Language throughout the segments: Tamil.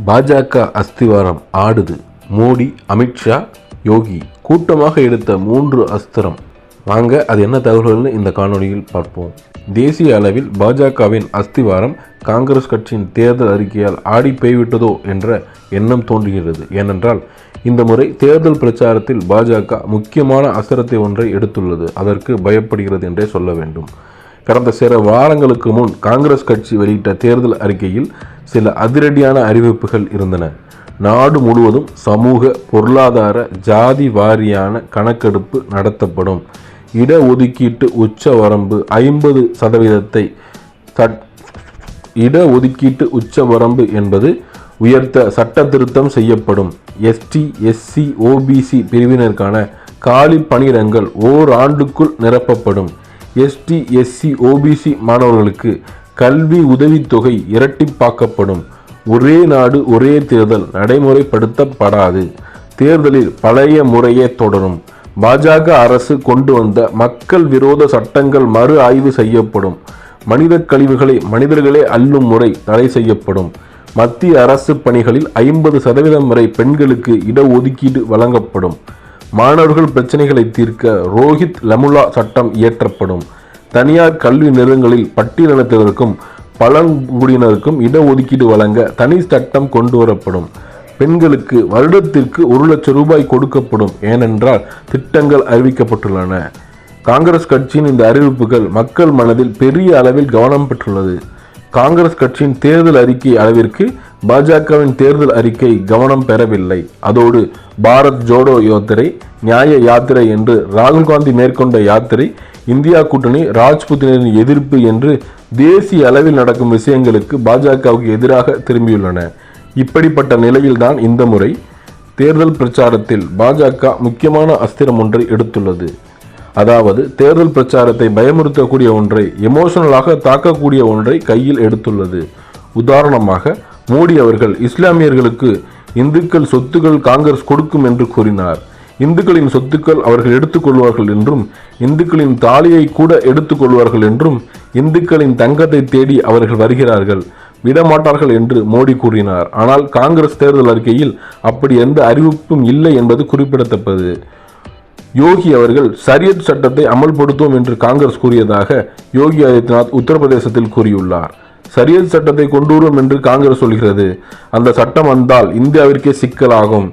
பாஜக அஸ்திவாரம் ஆடுது. மோடி, அமித்ஷா, யோகி கூட்டமாக எடுத்த 3 அஸ்திரம். வாங்க அது என்ன தகவல்கள்னு இந்த காணொலியில் பார்ப்போம். தேசிய அளவில் பாஜகவின் அஸ்திவாரம் காங்கிரஸ் கட்சியின் தேர்தல் அறிக்கையால் ஆடி போய்விட்டதோ என்ற எண்ணம் தோன்றுகிறது. ஏனென்றால் இந்த முறை தேர்தல் பிரச்சாரத்தில் பாஜக முக்கியமான அஸ்திரத்தை ஒன்றை எடுத்துள்ளது. அதற்கு பயப்படுகிறது என்றே சொல்ல வேண்டும். கடந்த சில வாரங்களுக்கு முன் காங்கிரஸ் கட்சி வெளியிட்ட தேர்தல் அறிக்கையில் சில அதிரடியான அறிவிப்புகள் இருந்தன. நாடு முழுவதும் சமூக, பொருளாதார, ஜாதி வாரியான கணக்கெடுப்பு நடத்தப்படும். இடஒதுக்கீட்டு உச்ச வரம்பு 50% இடஒதுக்கீட்டு உச்ச வரம்பு என்பது உயர்த்த சட்ட திருத்தம் செய்யப்படும். எஸ்டி, எஸ்சி, ஓபிசி பிரிவினருக்கான காலி பணியிடங்கள் ஓராண்டுக்குள் நிரப்பப்படும். எஸ்டி, எஸ்சி, ஓபிசி மாணவர்களுக்கு கல்வி உதவித்தொகை இரட்டிப்பாக்கப்படும். ஒரே நாடு ஒரே தேர்தல் நடைமுறைப்படுத்தப்படாது. தேர்தலில் பழைய முறையே தொடரும். பாஜக அரசு கொண்டு வந்த மக்கள் விரோத சட்டங்கள் மறு ஆய்வு செய்யப்படும். மனித கழிவுகளை மனிதர்களே அள்ளும் முறை தடை செய்யப்படும். மத்திய அரசு பணிகளில் 50% வரை பெண்களுக்கு இடஒதுக்கீடு வழங்கப்படும். மாணவர்கள் பிரச்சனைகளை தீர்க்க ரோஹித் லமுலா சட்டம் இயற்றப்படும். தனியார் கல்வி நிறுவனங்களில் பட்டியலினத்தினருக்கும் பழங்குடியினருக்கும் இடஒதுக்கீடு வழங்க தனி சட்டம் கொண்டு வரப்படும். பெண்களுக்கு வருடத்திற்கு 1 லட்சம் ரூபாய் கொடுக்கப்படும். ஏனென்றால் திட்டங்கள் அறிவிக்கப்பட்டுள்ளன. காங்கிரஸ் கட்சியின் இந்த அறிவிப்புகள் மக்கள் மனதில் பெரிய அளவில் கவனம் பெற்றுள்ளது. காங்கிரஸ் கட்சியின் தேர்தல் அறிக்கை அளவிற்கு பாஜகவின் தேர்தல் அறிக்கை கவனம் பெறவில்லை. அதோடு பாரத் ஜோடோ யாத்திரை, நியாய யாத்திரை என்று ராகுல் காந்தி மேற்கொண்ட யாத்திரை, இந்தியா கூட்டணி, ராஜ்புத்தினரின் எதிர்ப்பு என்று தேசிய அளவில் நடக்கும் விஷயங்களுக்கு பாஜகவுக்கு எதிராக திரும்பியுள்ளன. இப்படிப்பட்ட நிலையில்தான் இந்த முறை தேர்தல் பிரச்சாரத்தில் பாஜக முக்கியமான அஸ்திரம் ஒன்றை எடுத்துள்ளது. அதாவது தேர்தல் பிரச்சாரத்தை பயமுறுத்தக்கூடிய ஒன்றை, எமோஷனலாக தாக்கக்கூடிய ஒன்றை கையில் எடுத்துள்ளது. உதாரணமாக மோடி அவர்கள் இஸ்லாமியர்களுக்கு இந்துக்கள் சொத்துக்கள் காங்கிரஸ் கொடுக்கும் என்று கூறினார். இந்துக்களின் சொத்துக்கள் அவர்கள் எடுத்துக்கொள்வார்கள் என்றும், இந்துக்களின் தாலியை கூட எடுத்துக்கொள்வார்கள் என்றும், இந்துக்களின் தங்கத்தை தேடி அவர்கள் வருகிறார்கள், விடமாட்டார்கள் என்று மோடி கூறினார். ஆனால் காங்கிரஸ் தேர்தல் அறிக்கையில் அப்படி எந்த அறிவிப்பும் இல்லை என்பது குறிப்பிடத்தக்கது. யோகி அவர்கள் சரியத் சட்டத்தை அமல்படுத்துவோம் என்று காங்கிரஸ் கூறியதாக யோகி ஆதித்யநாத் உத்தரப்பிரதேசத்தில் கூறியுள்ளார். சரியத் சட்டத்தை கொண்டு வருவோம் என்று காங்கிரஸ் சொல்கிறது. அந்த சட்டம் வந்தால் இந்தியாவிற்கே சிக்கலாகும்,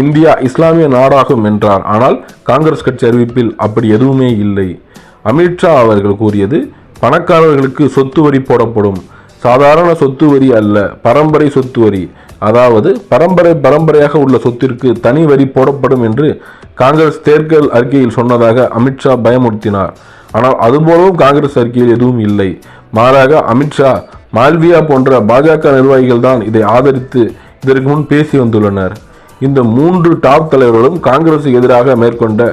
இந்தியா இஸ்லாமிய நாடாகும் என்றார். ஆனால் காங்கிரஸ் கட்சி அறிவிப்பில் அப்படி எதுவுமே இல்லை. அமித்ஷா அவர்கள் கூறியது, பணக்காரர்களுக்கு சொத்து வரி போடப்படும். சாதாரண சொத்து வரி அல்ல, பரம்பரை சொத்து வரி. அதாவது பரம்பரையாக உள்ள சொத்திற்கு தனி வரி போடப்படும் என்று காங்கிரஸ் தேர்தல் அறிக்கையில் சொன்னதாக அமித்ஷா பயமுறுத்தினார். ஆனால் அதுபோலவும் காங்கிரஸ் அறிக்கையில் எதுவும் இல்லை. மாறாக அமித்ஷா, மால்வியா போன்ற பாஜக நிர்வாகிகள் தான் இதை ஆதரித்து இதற்கு முன் பேசி வந்துள்ளனர். இந்த 3 டாப் தலைவர்களும் காங்கிரசுக்கு எதிராக மேற்கொண்ட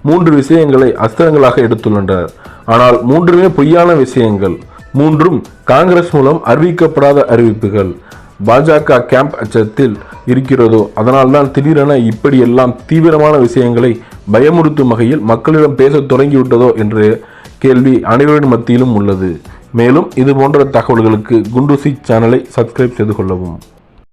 3 விஷயங்களை அஸ்திரங்களாக எடுத்துள்ளனர். ஆனால் 3மே பொய்யான விஷயங்கள். 3ம் காங்கிரஸ் மூலம் அறிவிக்கப்படாத அறிவிப்புகள். பாஜக கேம்ப் அச்சத்தில் இருக்கிறதோ அதனால்தான் திடீரென இப்படியெல்லாம் தீவிரமான விஷயங்களை பயமுறுத்தும் வகையில் மக்களிடம் பேச தொடங்கிவிட்டதோ என்ற கேள்வி அனைவரின் மத்தியிலும் உள்ளது. மேலும் இது போன்ற தகவல்களுக்கு குண்டூசி சேனலை சப்ஸ்கிரைப் செய்து கொள்ளவும்.